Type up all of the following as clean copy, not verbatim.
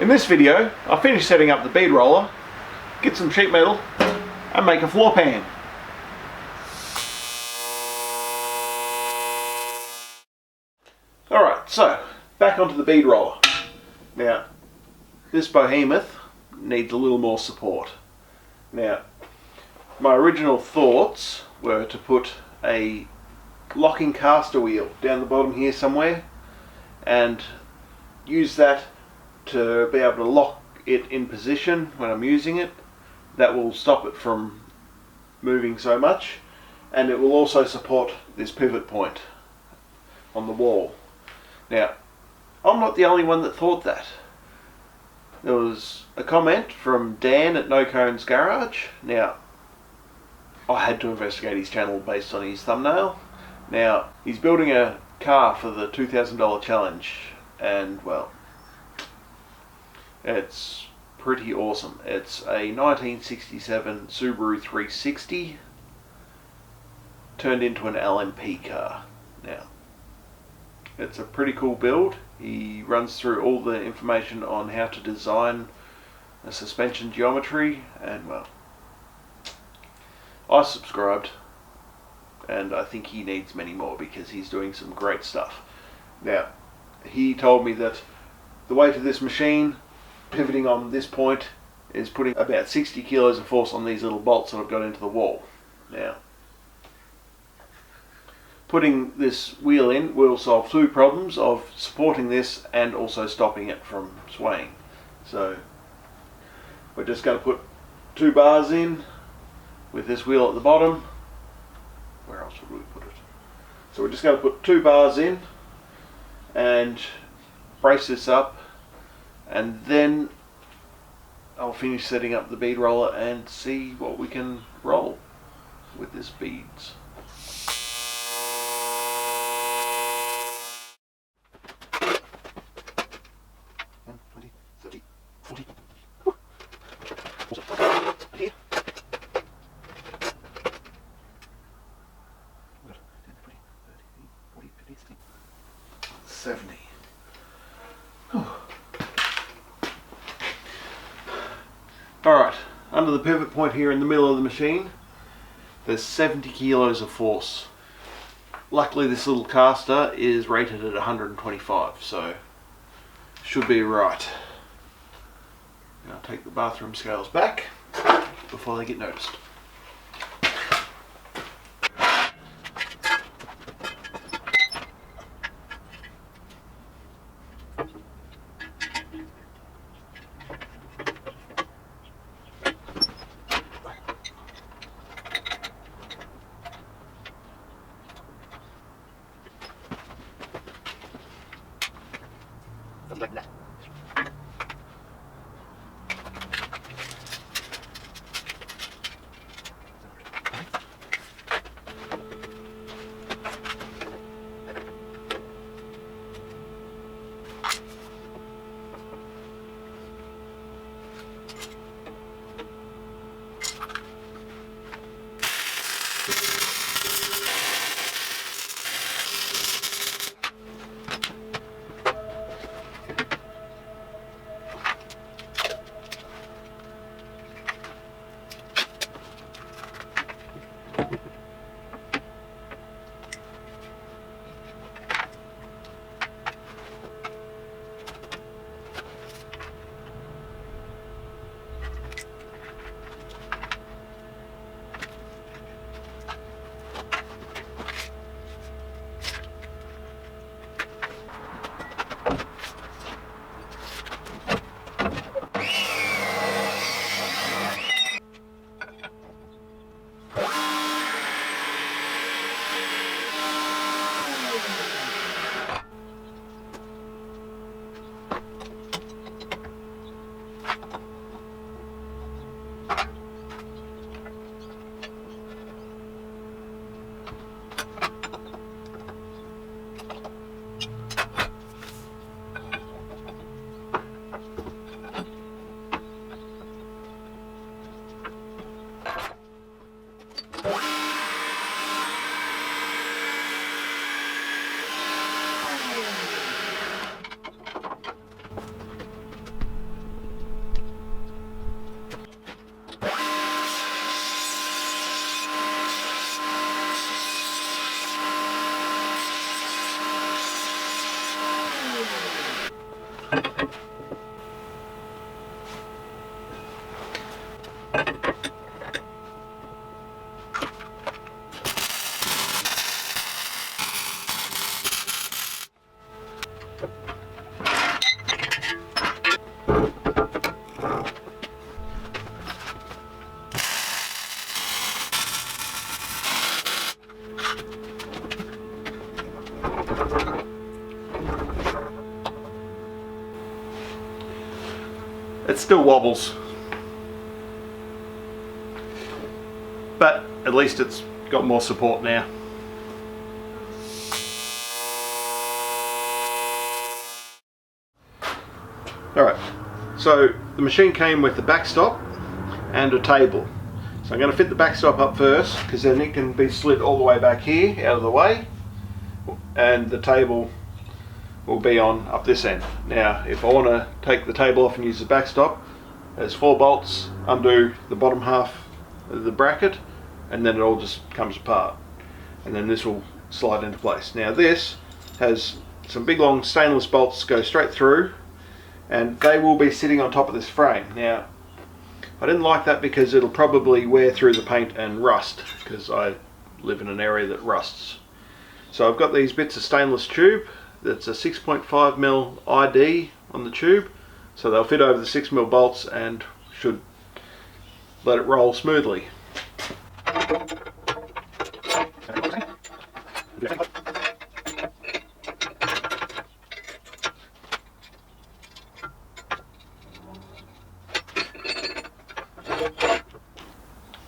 In this video, I finished setting up the bead roller, get some sheet metal and make a floor pan. Alright, so back onto the bead roller. Now, this behemoth needs a little more support. Now, my original thoughts were to put a locking caster wheel down the bottom here somewhere and use that to be able to lock it in position when I'm using it. That will stop it from moving so much, and it will also support this pivot point on the wall. Now, I'm not the only one that thought that. There was a comment from Dan at NoConesGarage. Now, I had to investigate his channel based on his thumbnail. Now, he's building a car for the $2,000 challenge, and well, it's pretty awesome. It's a 1967 Subaru 360 turned into an LMP car. Now, it's a pretty cool build. He runs through all the information on how to design a suspension geometry, and well, I subscribed, and I think he needs many more because he's doing some great stuff. Now, he told me that the weight of this machine, pivoting on this point, is putting about 60 kilos of force on these little bolts that I've got into the wall. Now, putting this wheel in will solve two problems of supporting this and also stopping it from swaying. So we're just going to put 2 bars in with this wheel at the bottom. Where else would we put it? So we're just going to put 2 bars in and brace this up, and then I'll finish setting up the bead roller and see what we can roll with this beads. Alright, under the pivot point here in the middle of the machine, there's 70 kilos of force. Luckily this little caster is rated at 125, so should be right. Now I'll take the bathroom scales back before they get noticed. Like that. It still wobbles, but at least it's got more support now. Alright, so the machine came with the backstop and a table. So I'm going to fit the backstop up first, because then it can be slid all the way back here, out of the way, and the table will be on up this end. Now if I want to take the table off and use the backstop, there's 4 bolts, undo the bottom half of the bracket, and then it all just comes apart, and then this will slide into place. Now this has some big long stainless bolts go straight through, and they will be sitting on top of this frame. Now I didn't like that because it'll probably wear through the paint and rust, because I live in an area that rusts. So I've got these bits of stainless tube. That's a 6.5mm ID on the tube, so they'll fit over the 6mm bolts and should let it roll smoothly.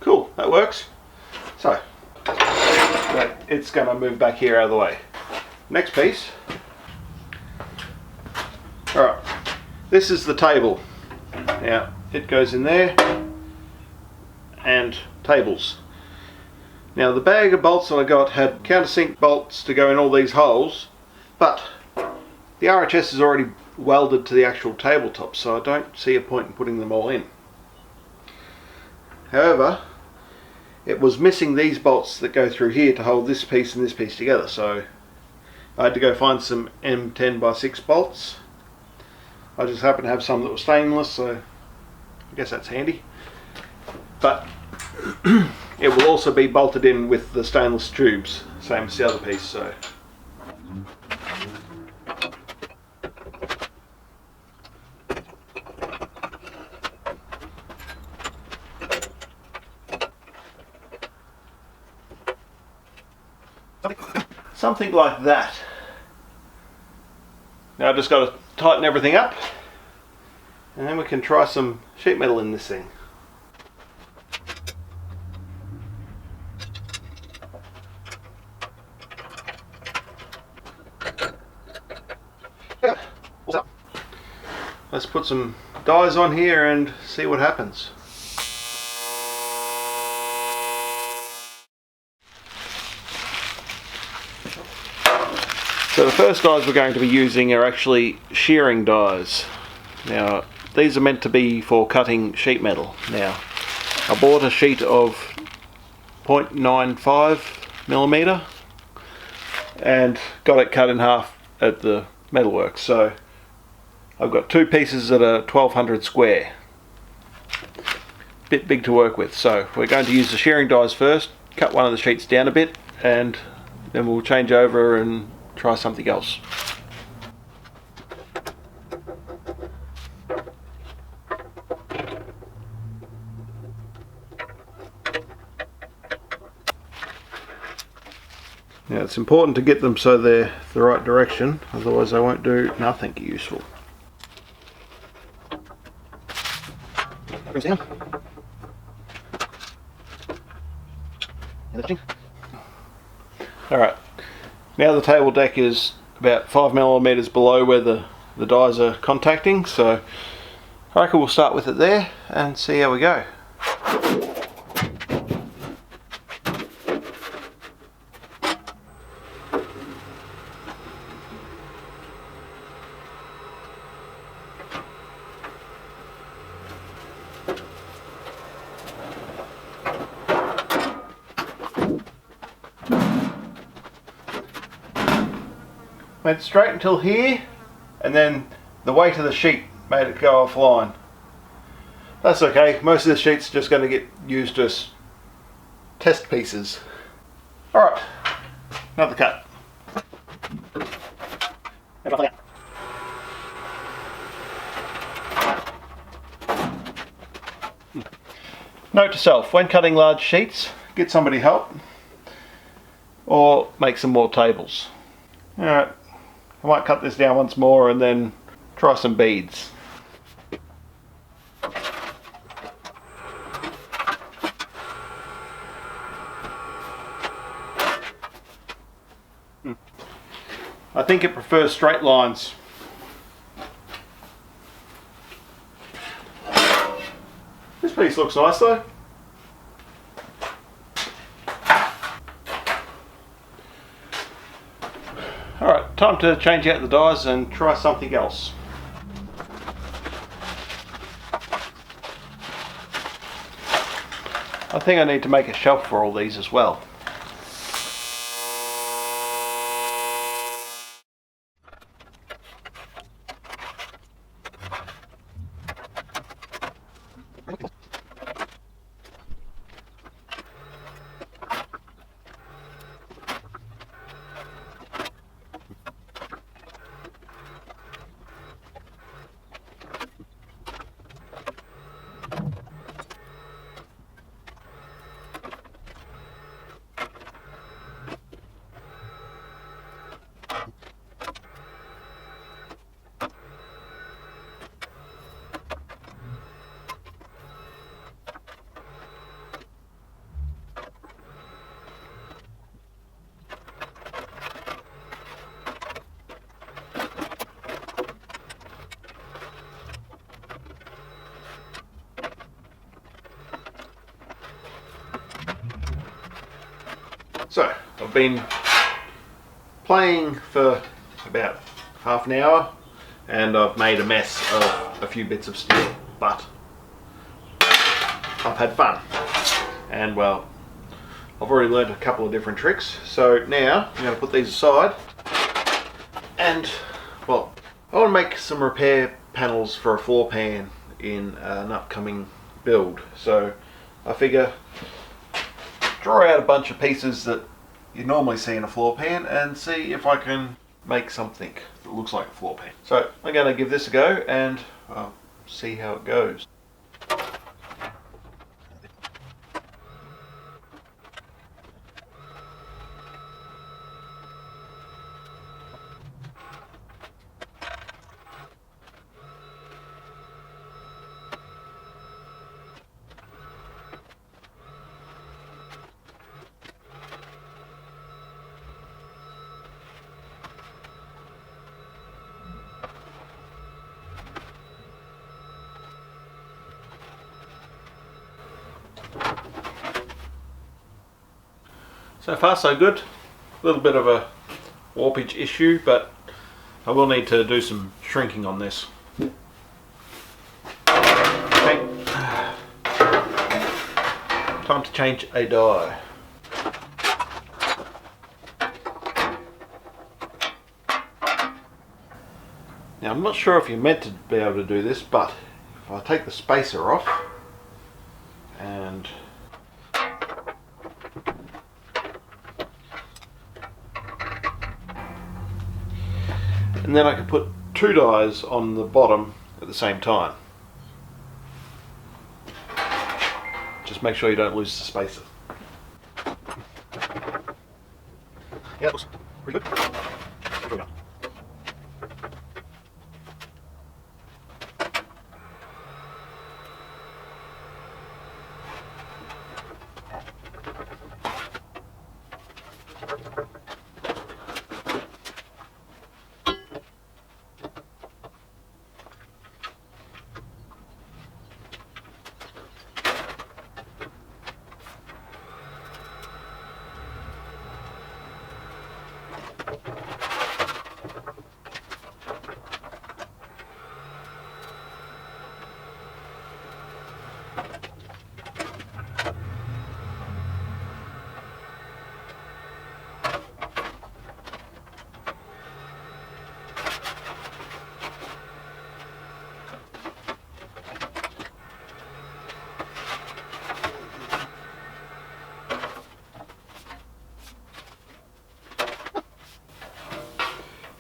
Cool, that works. So it's going to move back here out of the way. Next piece. Alright, this is the table. Now it goes in there, and tables. Now the bag of bolts that I got had countersink bolts to go in all these holes, but the RHS is already welded to the actual tabletop, so I don't see a point in putting them all in. However, it was missing these bolts that go through here to hold this piece and this piece together, so I had to go find some M10x6 bolts. I just happen to have some that were stainless, so I guess that's handy. But it will also be bolted in with the stainless tubes, same as the other piece. So something like that. Now I just got to tighten everything up, and then we can try some sheet metal in this thing. Let's put some dies on here and see what happens. So the first dies we're going to be using are actually shearing dies. Now these are meant to be for cutting sheet metal. Now I bought a sheet of 0.95mm and got it cut in half at the metalworks. So I've got 2 pieces that are 1200 square. Bit big to work with, so we're going to use the shearing dies first, cut one of the sheets down a bit, and then we'll change over and try something else. Now it's important to get them so they're the right direction, otherwise they won't do nothing useful. Down. Alright, now the table deck is about 5mm below where the dies are contacting, so I reckon we'll start with it there and see how we go. Went straight until here, and then the weight of the sheet made it go offline. That's okay, most of the sheet's just going to get used as test pieces. Alright, another cut. Note to self, when cutting large sheets, get somebody help or make some more tables. Alright, I might cut this down once more and then try some beads. I think it prefers straight lines. This piece looks nice though. Alright, time to change out the dies and try something else. I think I need to make a shelf for all these as well. So, I've been playing for about half an hour and I've made a mess of a few bits of steel, but I've had fun and well, I've already learned a couple of different tricks. So now I'm going to put these aside and well, I want to make some repair panels for a floor pan in an upcoming build. So I figure draw out a bunch of pieces that you normally see in a floor pan and see if I can make something that looks like a floor pan. So I'm going to give this a go and see how it goes. So far so good. A little bit of a warpage issue, but I will need to do some shrinking on this. Okay. Time to change a die. Now I'm not sure if you're meant to be able to do this, but if I take the spacer off and then I can put two dies on the bottom at the same time. Just make sure you don't lose the spacer. Yeah, that looks pretty good. Here we go.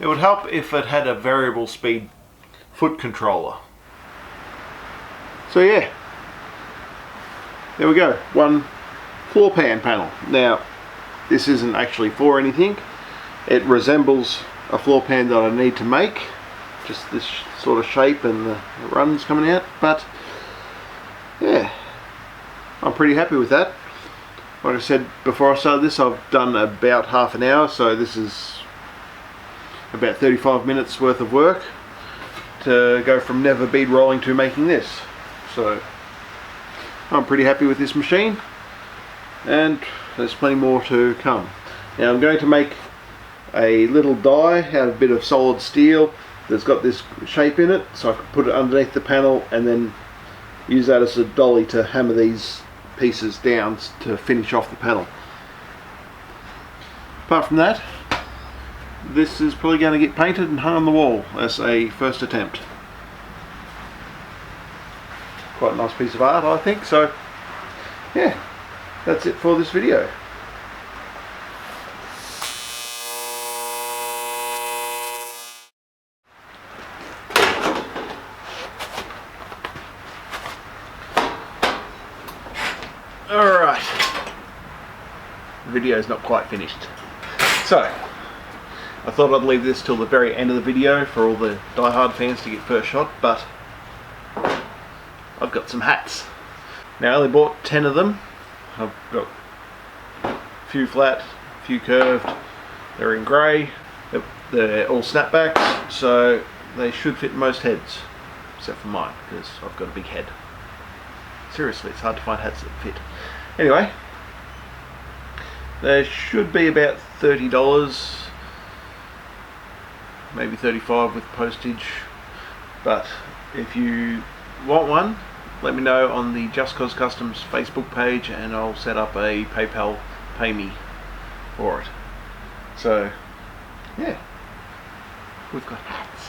would help if it had a variable speed foot controller. So yeah, there we go, one floor pan panel. Now this isn't actually for anything. It resembles a floor pan that I need to make, just this sort of shape and the runs coming out, but yeah, I'm pretty happy with that. Like I said before I started this, I've done about half an hour, so this is about 35 minutes worth of work to go from never bead rolling to making this. So I'm pretty happy with this machine, and there's plenty more to come. Now I'm going to make a little die out of a bit of solid steel that's got this shape in it, so I can put it underneath the panel and then use that as a dolly to hammer these pieces down to finish off the panel. Apart from that, this is probably going to get painted and hung on the wall as a first attempt. Quite a nice piece of art, I think. So yeah, that's it for this video. Alright, the video is not quite finished. So, I thought I'd leave this till the very end of the video for all the die-hard fans to get first shot, but I've got some hats. Now I only bought 10 of them. I've got a few flat, a few curved. They're in grey. They're all snapbacks, so they should fit most heads, except for mine, because I've got a big head. Seriously, it's hard to find hats that fit. Anyway, they should be about $30, maybe $35 with postage. But if you want one, let me know on the Juscoz Customs Facebook page, and I'll set up a PayPal pay me for it. So yeah, we've got hats,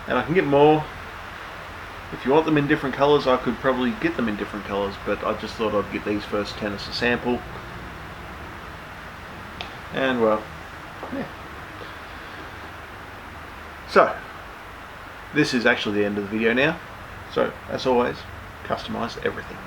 and I can get more. If you want them in different colours, I could probably get them in different colours, but I just thought I'd get these first 10 as a sample. And well, yeah. So, this is actually the end of the video now. So, as always, customise everything.